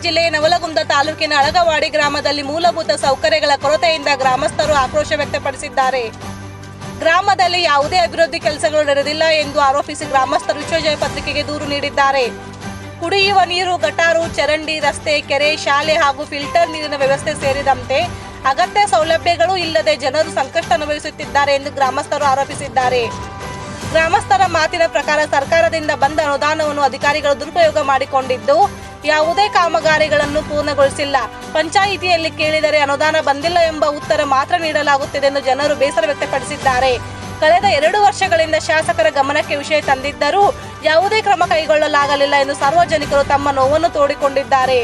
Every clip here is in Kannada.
ಜಿಲ್ಲೆಯ ನವಲಗುಂದ ತಾಲೂಕಿನ ಅಳಗವಾಡಿ ಗ್ರಾಮದಲ್ಲಿ ಮೂಲಭೂತ ಸೌಕರ್ಯಗಳ ಕೊರತೆಯಿಂದ ಗ್ರಾಮಸ್ಥರು ಆಕ್ರೋಶ ವ್ಯಕ್ತಪಡಿಸಿದ್ದಾರೆ. ಗ್ರಾಮದಲ್ಲಿ ಯಾವುದೇ ಅಭಿವೃದ್ಧಿ ಕೆಲಸಗಳು ನಡೆದಿಲ್ಲ ಎಂದು ಆರೋಪಿಸಿ ಗ್ರಾಮಸ್ಥರು ವಿಶ್ವಜಯ ಪತ್ರಿಕೆಗೆ ದೂರು ನೀಡಿದ್ದಾರೆ. ಕುಡಿಯುವ ನೀರು, ಗಟಾರು, ಚರಂಡಿ, ರಸ್ತೆ, ಕೆರೆ, ಶಾಲೆ ಹಾಗೂ ಫಿಲ್ಟರ್ ನೀರಿನ ವ್ಯವಸ್ಥೆ ಸೇರಿದಂತೆ ಅಗತ್ಯ ಸೌಲಭ್ಯಗಳು ಇಲ್ಲದೆ ಜನರು ಸಂಕಷ್ಟ ಅನುಭವಿಸುತ್ತಿದ್ದಾರೆ ಎಂದು ಗ್ರಾಮಸ್ಥರು ಆರೋಪಿಸಿದ್ದಾರೆ. ಗ್ರಾಮಸ್ಥರ ಮಾತಿನ ಪ್ರಕಾರ ಸರ್ಕಾರದಿಂದ ಬಂದ ಅನುದಾನವನ್ನು ಅಧಿಕಾರಿಗಳು ದುರುಪಯೋಗ ಮಾಡಿಕೊಂಡಿದ್ದು ಯಾವುದೇ ಕಾಮಗಾರಿಗಳನ್ನು ಪೂರ್ಣಗೊಳಿಸಿಲ್ಲ. ಪಂಚಾಯಿತಿಯಲ್ಲಿ ಕೇಳಿದರೆ ಅನುದಾನ ಬಂದಿಲ್ಲ ಎಂಬ ಉತ್ತರ ಮಾತ್ರ ನೀಡಲಾಗುತ್ತಿದೆ ಎಂದು ಜನರು ಬೇಸರ ವ್ಯಕ್ತಪಡಿಸಿದ್ದಾರೆ. ಕಳೆದ 2 ವರ್ಷಗಳಿಂದ ಶಾಸಕರ ಗಮನಕ್ಕೆ ವಿಷಯ ತಂದಿದ್ದರೂ ಯಾವುದೇ ಕ್ರಮ ಕೈಗೊಳ್ಳಲಾಗಲಿಲ್ಲ ಎಂದು ಸಾರ್ವಜನಿಕರು ತಮ್ಮ ನೋವನ್ನು ತೋಡಿಕೊಂಡಿದ್ದಾರೆ.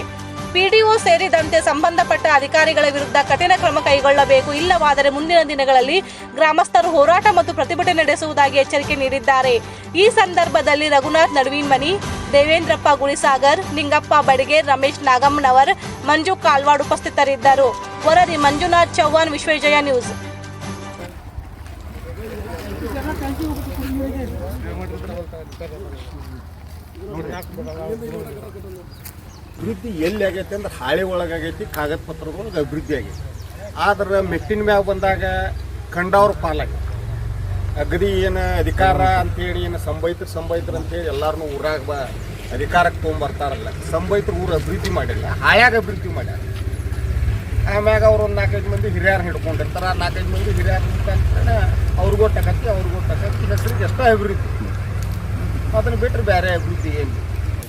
ಪಿಡಿಒ ಸೇರಿದಂತೆ ಸಂಬಂಧಪಟ್ಟ ಅಧಿಕಾರಿಗಳ ವಿರುದ್ಧ ಕಠಿಣ ಕ್ರಮ ಕೈಗೊಳ್ಳಬೇಕು, ಇಲ್ಲವಾದರೆ ಮುಂದಿನ ದಿನಗಳಲ್ಲಿ ಗ್ರಾಮಸ್ಥರು ಹೋರಾಟ ಮತ್ತು ಪ್ರತಿಭಟನೆ ನಡೆಸುವುದಾಗಿ ಎಚ್ಚರಿಕೆ ನೀಡಿದ್ದಾರೆ. ಈ ಸಂದರ್ಭದಲ್ಲಿ ರಘುನಾಥ್ ನಡುವಿಮನಿ, ದೇವೇಂದ್ರಪ್ಪ ಗುಳಿಸಾಗರ್, ನಿಂಗಪ್ಪ ಬಡಿಗೇರ್, ರಮೇಶ್ ನಾಗಮ್ಮನವರ್, ಮಂಜು ಕಾಲ್ವಾಡ್ ಉಪಸ್ಥಿತರಿದ್ದರು. ವರದಿ ಮಂಜುನಾಥ್ ಚೌಹಾಣ್, ವಿಶ್ವಜಯ ನ್ಯೂಸ್. ಅಭಿವೃದ್ಧಿ ಎಲ್ಲಿ ಆಗೈತೆ ಅಂದ್ರೆ ಹಾಳೆ ಒಳಗಾಗೈತಿ, ಕಾಗದ ಪತ್ರದೊಳಗೆ ಅಭಿವೃದ್ಧಿ ಆಗೈತಿ. ಆದ್ರೆ ಮೆಟ್ಟಿನ ಮ್ಯಾಗ ಬಂದಾಗ ಕಂಡವ್ರ ಪಾಲಾಗೈತಿ. ಅಗದಿ ಏನು ಅಧಿಕಾರ ಅಂತೇಳಿ ಏನು ಸಂಬೈತರು ಅಂತೇಳಿ ಎಲ್ಲರನ್ನೂ ಊರಾಗ ಅಧಿಕಾರಕ್ಕೆ ತೊಗೊಂಬರ್ತಾರಲ್ಲ, ಸಂಬೈತರು ಊರು ಅಭಿವೃದ್ಧಿ ಮಾಡಿಲ್ಲ, ಹಾಳ್ಯಾಗ ಅಭಿವೃದ್ಧಿ ಮಾಡ್ಯಾರ. ಆಮ್ಯಾಗ ಅವ್ರು ಒಂದು 4-5 ಮಂದಿ ಹಿರಿಯರು ಹಿಡ್ಕೊಂಡಿರ್ತಾರೆ. 4-5 ಮಂದಿ ಹಿರಿಯರು ಹಿಡ್ಕೊಂಡ್ರೆ ಅವ್ರಿಗೂ ಟಕತ್ತಿ ಹೆಸರಿಗೆ ಎಷ್ಟೋ ಅಭಿವೃದ್ಧಿ. ಅದನ್ನು ಬಿಟ್ಟರೆ ಬೇರೆ ಅಭಿವೃದ್ಧಿ ಏನು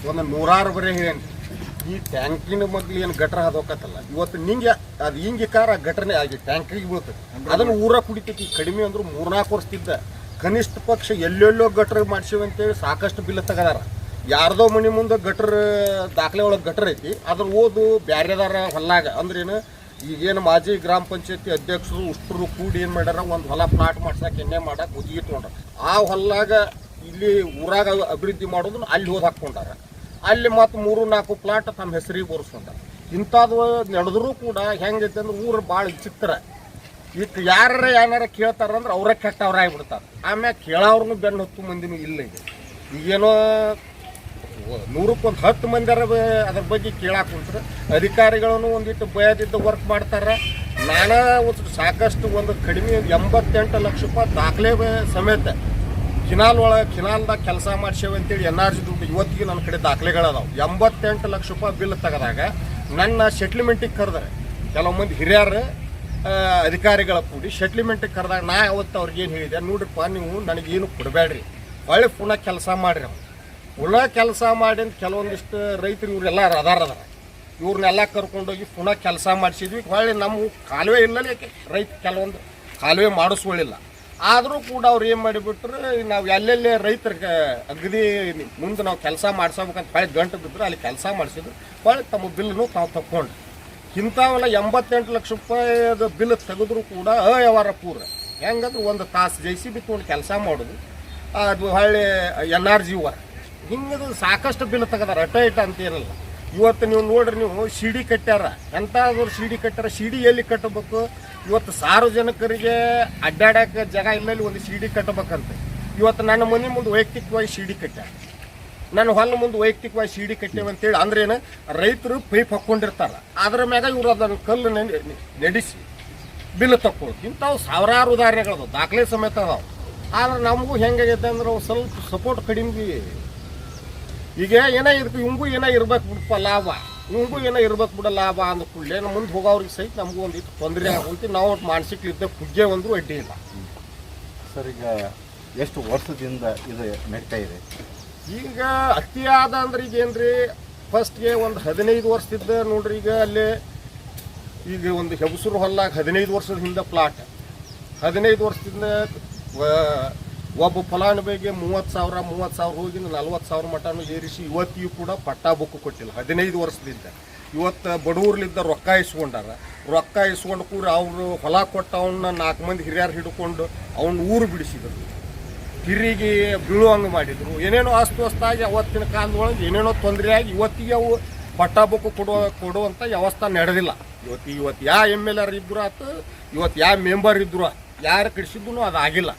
ಒಂದು 100 ಬರೀ ಏನು ಈ ಟ್ಯಾಂಕಿನ ಮಗ್ಲಿ ಏನು ಗಟ್ರ ಹೋಗತ್ತಲ್ಲ, ಇವತ್ತು ನಿಂಗೆ ಅದು ಹಿಂಗೆ ಕಾರ ಗಟ್ರನೇ ಆಗಿ ಟ್ಯಾಂಕಿಗೆ ಬೀಳ್ತದೆ. ಅದನ್ನು ಊರ ಕುಡಿತೈತಿ. ಕಡಿಮೆ ಅಂದ್ರೂ 3-4 ವರ್ಷದಿದ್ದ ಕನಿಷ್ಠ ಪಕ್ಷ ಎಲ್ಲೆಲ್ಲೋ ಗಟ್ರ ಮಾಡ್ಸೀವಿ ಅಂತೇಳಿ ಸಾಕಷ್ಟು ಬಿಲ್ ತೆಗದಾರ. ಯಾರ್ದೋ ಮನೆ ಮುಂದೆ ಗಟ್ರ ದಾಖಲೆ ಒಳಗೆ ಗಟ್ರ ಐತಿ, ಅದ್ರ ಓದು ಬ್ಯಾರೆದಾರ ಹೊಲ್ಲಾಗ. ಅಂದ್ರೇನು ಈಗೇನು ಮಾಜಿ ಗ್ರಾಮ ಪಂಚಾಯತಿ ಅಧ್ಯಕ್ಷರು ಉಷ್ಟರು ಕೂಡಿ ಏನು ಮಾಡ್ಯಾರ, ಒಂದು ಹೊಲ ಪ್ಲಾಟ್ ಮಾಡ್ಸಕ್ಕೆ ಎಣ್ಣೆ ಮಾಡಕ್ಕೆ ಉಜ್ಜಿಗೆ ತೊಗೊಂಡ್ರ. ಆ ಹೊಲ್ಲಾಗ ಇಲ್ಲಿ ಊರಾಗ ಅಭಿವೃದ್ಧಿ ಮಾಡೋದನ್ನ ಅಲ್ಲಿ ಹೋಗಿ ಹಾಕ್ಕೊಂಡಾರ. ಅಲ್ಲಿ ಮತ್ತು 3-4 ಪ್ಲಾಟ್ ತಮ್ಮ ಹೆಸರಿಗೆ ಬೋರಿಸ್ಕೊಂಡಾರ. ಇಂಥದ್ದು ನಡೆದ್ರೂ ಕೂಡ ಹೆಂಗೈತೆ ಅಂದ್ರೆ ಊರು ಭಾಳ ವಿಚಿತ್ರ. ಈಗ ಏನಾರ ಕೇಳ್ತಾರಂದ್ರೆ ಅವರೇ ಕೆಟ್ಟವ್ರ ಆಗಿಬಿಡ್ತಾರೆ. ಆಮ್ಯಾಗ ಕೇಳೋರ್ನು ಬೆನ್ನು ಹತ್ತು ಮಂದಿನೂ ಇಲ್ಲ. ಈಗೇನೋ 100ಕ್ಕೆ 10 ಮಂದಿರ ಅದ್ರ ಬಗ್ಗೆ ಕೇಳಾಕ ಕುಂತ್ರೆ ಅಧಿಕಾರಿಗಳನ್ನು ಒಂದಿಟ್ಟು ಭಯದಿದ್ದ ವರ್ಕ್ ಮಾಡ್ತಾರೆ. ನಾನಾ ಸಾಕಷ್ಟು ಒಂದು ಕಡಿಮೆ 88 ಲಕ್ಷ ರೂಪಾಯಿ ದಾಖಲೆ ಸಮೇತ ಕಿನಾಲ್ದಾಗ ಕೆಲಸ ಮಾಡ್ಸೇವೆ ಅಂತೇಳಿ NRG ದುಡ್ಡು ಇವತ್ತಿಗೆ ನನ್ನ ಕಡೆ ದಾಖಲೆಗಳದಾವೆ. 88 ಲಕ್ಷ ರೂಪಾಯಿ ಬಿಲ್ ತೆಗೆದಾಗ ನನ್ನ ಸೆಟ್ಲ್ಮೆಂಟಿಗೆ ಕರೆದಾರೆ ಕೆಲವು ಮಂದಿ ಹಿರಿಯರು ಅಧಿಕಾರಿಗಳ ಕೂಡಿ. ಸೆಟ್ಲ್ಮೆಂಟಿಗೆ ಕರೆದಾಗ ನಾ ಅವತ್ತು ಅವ್ರಿಗೇನು ಹೇಳಿದೆ, ನೋಡ್ರಿಪ್ಪ ನೀವು ನನಗೇನು ಕೊಡಬೇಡ್ರಿ, ಒಳ್ಳೆ ಪುನಃ ಕೆಲಸ ಮಾಡಿರಿ. ಪುನಃ ಕೆಲಸ ಮಾಡಿ ಅಂತ ಕೆಲವೊಂದಿಷ್ಟು ರೈತರು ಇವರೆಲ್ಲ ಅದಾರ ಇವ್ರನ್ನೆಲ್ಲ ಕರ್ಕೊಂಡೋಗಿ ಪುನಃ ಕೆಲಸ ಮಾಡಿಸಿದ್ವಿ. ಹೊಳ್ಳಿ ನಮ್ಮ ಕಾಲುವೆ ಇಲ್ಲಲ್ಲ, ಯಾಕೆ ರೈತ ಕೆಲವೊಂದು ಕಾಲುವೆ ಮಾಡಿಸ್ಕೊಳ್ಳಿಲ್ಲ. ಆದರೂ ಕೂಡ ಅವ್ರು ಏನು ಮಾಡಿಬಿಟ್ರು, ನಾವು ಎಲ್ಲೆಲ್ಲೇ ರೈತರಿಗೆ ಅಗದಿ ಮುಂದೆ ನಾವು ಕೆಲಸ ಮಾಡ್ಸಬೇಕಂತ ಹೊಳ್ಳಿ ಗಂಟು ಬಿದ್ದರು ಅಲ್ಲಿ ಕೆಲಸ ಮಾಡಿಸಿದ್ರು. ಹೊಳ್ಳಿ ತಮ್ಮ ಬಿಲ್ನು ತಾವು ತಕ್ಕೊಂಡು ಇಂಥವೆಲ್ಲ 88 ಲಕ್ಷ ರೂಪಾಯಿದ ಬಿಲ್ ತೆಗೆದ್ರು ಕೂಡ ಅವ್ಯವಹಾರ ಪೂರ. ಹೆಂಗಂದ್ರೆ ಒಂದು ತಾಸು JCB ತೊಗೊಂಡು ಕೆಲಸ ಮಾಡೋದು, ಅದು ಹೊಳ್ಳಿ NRG ವರ ಹಿಂಗದು ಸಾಕಷ್ಟು ಬಿಲ್ ತೆಗೆದಾರ. ಅಟ ಅಂತ ಏನಲ್ಲ. ಇವತ್ತು ನೀವು ನೋಡ್ರಿ, ನೀವು CD ಕಟ್ಟ್ಯಾರ, ಎಂಥಾದ್ರು CD ಕಟ್ಟ್ಯಾರ. CD ಎಲ್ಲಿ ಕಟ್ಟಬೇಕು? ಇವತ್ತು ಸಾರ್ವಜನಿಕರಿಗೆ ಅಡ್ಡಾಡಕ್ಕೆ ಜಾಗ ಇಲ್ಲಲ್ಲಿ ಒಂದು CD ಕಟ್ಟಬೇಕಂತ. ಇವತ್ತು ನನ್ನ ಮನೆ ಮುಂದೆ ವೈಯಕ್ತಿಕವಾಗಿ CD ಕಟ್ಟ್ಯಾರ, ನನ್ನ ಹೊಲ ಮುಂದೆ ವೈಯಕ್ತಿಕವಾಗಿ CD ಕಟ್ಟೇವೆ ಅಂತೇಳಿ. ಅಂದ್ರೇನು, ರೈತರು ಪೈಪ್ ಹಾಕ್ಕೊಂಡಿರ್ತಾರೆ, ಅದ್ರ ಮ್ಯಾಗ ಇವರು ಅದನ್ನು ಕಲ್ಲು ನಡೆಸಿ ಬಿಲ್ ತಕ್ಕೊಳ್ಳೋದು. ಇಂಥವು ಸಾವಿರಾರು ಉದಾಹರಣೆಗಳದು, ದಾಖಲೆ ಸಮೇತ ಅದಾವೆ. ಆದ್ರೆ ನಮಗೂ ಹೆಂಗಾಗೈತೆ ಅಂದ್ರೆ ಸ್ವಲ್ಪ ಸಪೋರ್ಟ್ ಕಡಿಮೆ. ಈಗ ಏನೋ ಇದಕ್ಕೆ ಇವಂಗೂ ಏನೋ ಇರ್ಬೇಕು ಬಿಡಪ್ಪ ಲಾಭ, ಇವಂಗೂ ಏನೋ ಇರ್ಬೇಕು ಬಿಡ ಲಾಭ ಅಂದ ಕೂಡಲೇ ನಮ್ಮ ಮುಂದೆ ಹೋಗೋರಿಗೆ ಸಹಿತ ನಮಗೂ ಒಂದಿಟ್ಟು ತೊಂದರೆ ಆಗುವಂತೆ ನಾವು ಮಾನಸಿಕಲಿದ್ದ ಕುಗ್ಗೆ ಒಂದರೂ ಅಡ್ಡಿ ಇಲ್ಲ. ಸರ್, ಈಗ ಎಷ್ಟು ವರ್ಷದಿಂದ ಇದು ನಡೀತಾ ಇದೆ? ಈಗ ಅತಿಯಾದ ಅಂದ್ರೆ ಈಗ ಏನ್ರಿ, ಫಸ್ಟ್ಗೆ ಒಂದು 15 ವರ್ಷದಿದ್ದ ನೋಡ್ರಿ. ಈಗ ಅಲ್ಲಿ ಈಗ ಒಂದು ಹೆಬಸೂರು ಹೊಲ್ಲಾಗ 15 ವರ್ಷದ ಹಿಂದೆ ಪ್ಲಾಟ್, 15 ವರ್ಷದಿಂದ ಒಬ್ಬ ಫಲಾನುಭವಿಗೆ 30,000 ಹೋಗಿ 40,000 ಮಟನೂ ಏರಿಸಿ ಇವತ್ತಿಗೂ ಕೂಡ ಪಟ್ಟಾ ಬುಕ್ಕು ಕೊಟ್ಟಿಲ್ಲ 15 ವರ್ಷದಿಂದ. ಇವತ್ತು ಬಡವ್ರಲಿದ್ದ ರೊಕ್ಕ ಇಸ್ಕೊಂಡಾರ. ರೊಕ್ಕ ಇಸ್ಕೊಂಡು ಕೂಡ ಅವರು ಹೊಲ ಕೊಟ್ಟ ಅವನ್ನ 4 ಮಂದಿ ಹಿರಿಯರು ಹಿಡ್ಕೊಂಡು ಅವನ್ನ ಊರು ಬಿಡಿಸಿದ್ರು, ಹಿರಿಗೆ ಬೀಳುವಂಗೆ ಮಾಡಿದ್ರು. ಏನೇನೋ ಅಸ್ತವ್ಯಸ್ತಾಗಿ ಅವತ್ತಿನ ಕಾಲದೊಳಗೆ ಏನೇನೋ ತೊಂದರೆ ಆಗಿ ಇವತ್ತಿಗೆ ಅವು ಪಟ್ಟಾ ಬುಕ್ಕು ಕೊಡುವಂಥ ವ್ಯವಸ್ಥೆ ನಡೆದಿಲ್ಲ. ಇವತ್ತು ಯಾವ MLA ಇದ್ರು ಆತು, ಇವತ್ತು ಯಾವ ಮೆಂಬರ್ ಇದ್ರು ಯಾರು ಕಡಿಸಿದ್ರು ಅದು ಆಗಿಲ್ಲ.